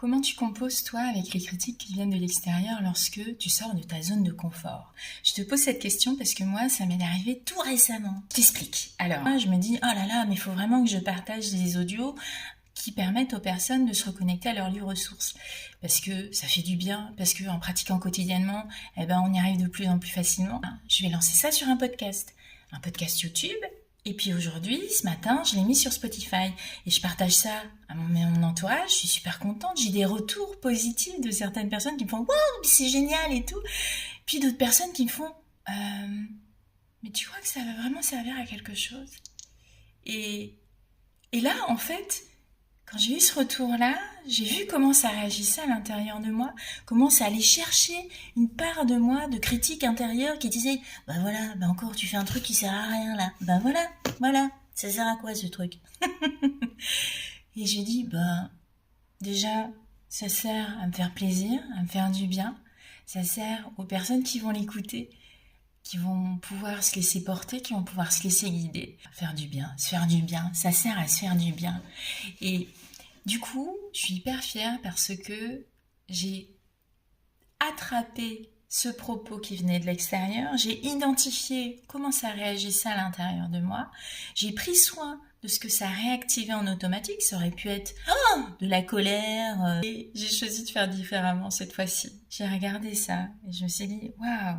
Comment tu composes, toi, avec les critiques qui viennent de l'extérieur lorsque tu sors de ta zone de confort? Je te pose cette question parce que moi, ça m'est arrivé tout récemment. Je t'explique. Alors, moi, je me dis, oh là là, mais il faut vraiment que je partage des audios qui permettent aux personnes de se reconnecter à leur lieu ressource. Parce que ça fait du bien, parce qu'en pratiquant quotidiennement, on y arrive de plus en plus facilement. Je vais lancer ça sur un podcast YouTube. Et puis aujourd'hui, ce matin, je l'ai mis sur Spotify et je partage ça à mon entourage. Je suis super contente. J'ai des retours positifs de certaines personnes qui me font «Waouh, c'est génial» et tout. Puis d'autres personnes qui me font «Mais tu crois que ça va vraiment servir à quelque chose?» Et là, en fait, quand j'ai eu ce retour-là, j'ai vu comment ça réagissait à l'intérieur de moi, comment ça allait chercher une part de moi, de critique intérieure qui disait «Bah voilà, bah encore tu fais un truc qui sert à rien là, bah voilà, ça sert à quoi ce truc?» Et j'ai dit bah déjà, ça sert à me faire plaisir, à me faire du bien, ça sert aux personnes qui vont l'écouter, qui vont pouvoir se laisser porter, qui vont pouvoir se laisser guider, faire du bien, se faire du bien, ça sert à se faire du bien. Et du coup, je suis hyper fière parce que j'ai attrapé ce propos qui venait de l'extérieur, j'ai identifié comment ça réagissait à l'intérieur de moi, j'ai pris soin de ce que ça réactivait en automatique, ça aurait pu être de la colère, et j'ai choisi de faire différemment cette fois-ci. J'ai regardé ça et je me suis dit waouh.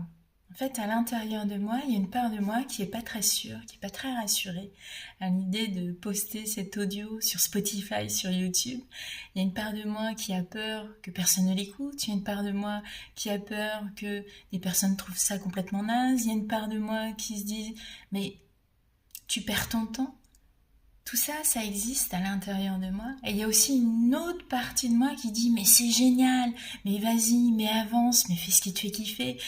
En fait, à l'intérieur de moi, il y a une part de moi qui est pas très sûre, qui est pas très rassurée à l'idée de poster cet audio sur Spotify, sur YouTube. Il y a une part de moi qui a peur que personne ne l'écoute. Il y a une part de moi qui a peur que des personnes trouvent ça complètement naze. Il y a une part de moi qui se dit mais tu perds ton temps. Tout ça, ça existe à l'intérieur de moi. Et il y a aussi une autre partie de moi qui dit mais c'est génial, mais vas-y, mais avance, mais fais ce qui te fait kiffer.